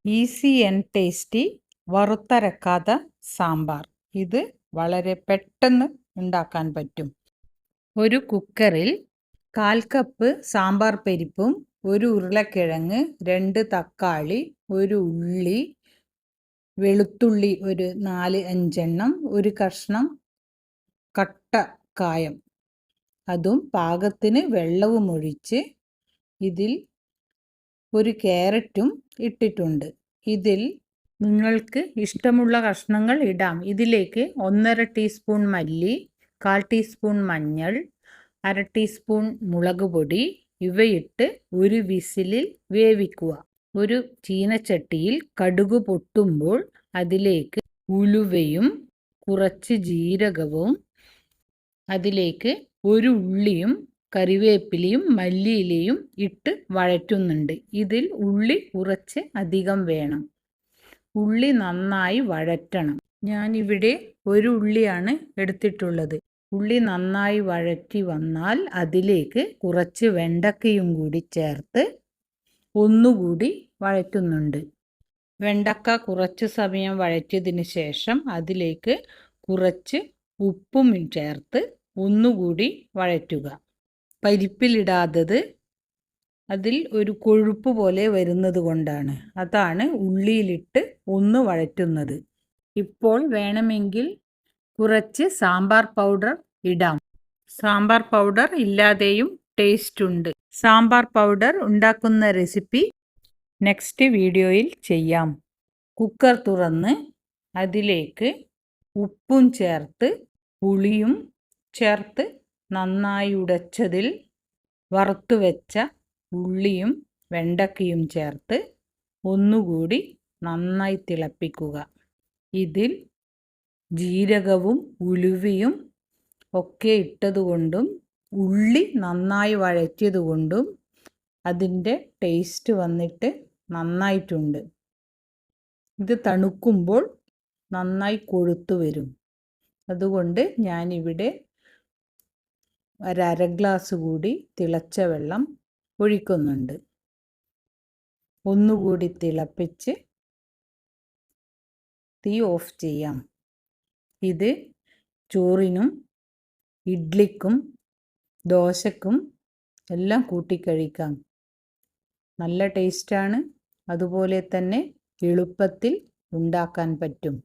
Easy and tasty വറുത്തരക്കാത്ത സാമ്പാർ. ഇത് വളരെ പെട്ടെന്ന് ഉണ്ടാക്കാൻ പറ്റും. ഒരു കുക്കറിൽ 1/4 കപ്പ് സാമ്പാർ പരിപ്പും 1 ഉരുളക്കിഴങ്ങ്, 2 തക്കാളി, 1 ഉള്ളി, വെളുത്തുള്ളി ഒരു 4-5 എണ്ണം, 1 കഷ്ണം കട്ട കായം, അതും പാകത്തിന് വെള്ളവും ഒഴിച്ച് ഇതിൽ 1 ക്യാരറ്റും ഇട്ടിട്ടുണ്ട്. ഇതിൽ നിങ്ങൾക്ക് ഇഷ്ടമുള്ള കഷ്ണങ്ങൾ ഇടാം. ഇതിലേക്ക് 1/2 ടീസ്പൂൺ മല്ലി, 1/4 ടീസ്പൂൺ മഞ്ഞൾ, 1/2 ടീസ്പൂൺ മുളക് പൊടി ഇവയിട്ട് 1 വിസിലിൽ വേവിക്കുക. ഒരു ചീനച്ചട്ടിയിൽ കടുക് പൊട്ടുമ്പോൾ അതിലേക്ക് ഉലുവയും കുറച്ച് ജീരകവും അതിലേക്ക് 1 ഉള്ളിയും കറിവേപ്പിലയും മല്ലിയിലയും ഇട്ട് വഴറ്റുന്നുണ്ട്. ഇതിൽ ഉള്ളി കുറച്ച് അധികം വേണം. ഉള്ളി നന്നായി വഴറ്റണം. ഞാനിവിടെ 1 ഉള്ളിയാണ് എടുത്തിട്ടുള്ളത്. ഉള്ളി നന്നായി വഴറ്റി വന്നാൽ അതിലേക്ക് കുറച്ച് വെണ്ടക്കയും കൂടി ചേർത്ത് ഒന്നുകൂടി വഴറ്റുന്നുണ്ട്. വെണ്ടക്ക കുറച്ച് സമയം വഴറ്റിയതിന് ശേഷം അതിലേക്ക് കുറച്ച് ഉപ്പും ചേർത്ത് ഒന്നുകൂടി വഴറ്റുക. പരിപ്പിലിടാത്തത് അതിൽ ഒരു കൊഴുപ്പ് പോലെ വരുന്നത് കൊണ്ടാണ്. അതാണ് ഉള്ളിയിലിട്ട് ഒന്ന് വഴറ്റുന്നത്. ഇപ്പോൾ വേണമെങ്കിൽ കുറച്ച് സാമ്പാർ പൗഡർ ഇടാം. സാമ്പാർ പൗഡർ ഇല്ലാതെയും ടേസ്റ്റ് ഉണ്ട്. സാമ്പാർ പൗഡർ ഉണ്ടാക്കുന്ന റെസിപ്പി നെക്സ്റ്റ് വീഡിയോയിൽ ചെയ്യാം. കുക്കർ തുറന്ന് അതിലേക്ക് ഉപ്പും ചേർത്ത് പുളിയും ചേർത്ത് നന്നായി ഉടച്ചതിൽ വറുത്തു വെച്ച ഉള്ളിയും വെണ്ടക്കയും ചേർത്ത് ഒന്നുകൂടി നന്നായി തിളപ്പിക്കുക. ഇതിൽ ജീരകവും ഉലുവയും ഒക്കെ ഇട്ടതുകൊണ്ടും ഉള്ളി നന്നായി വഴറ്റിയതുകൊണ്ടും അതിൻ്റെ ടേസ്റ്റ് വന്നിട്ട് നന്നായിട്ടുണ്ട്. ഇത് തണുക്കുമ്പോൾ നന്നായി കൊഴുത്തു വരും. അതുകൊണ്ട് ഞാനിവിടെ 1/2 ഗ്ലാസ് കൂടി തിളച്ച വെള്ളം ഒഴിക്കുന്നുണ്ട്. ഒന്നുകൂടി തിളപ്പിച്ച് തീ ഓഫ് ചെയ്യാം. ഇത് ചോറിനും ഇഡ്ലിക്കും ദോശക്കും എല്ലാം കൂട്ടിക്കഴിക്കാം. നല്ല ടേസ്റ്റാണ്. അതുപോലെ തന്നെ എളുപ്പത്തിൽ ഉണ്ടാക്കാൻ പറ്റും.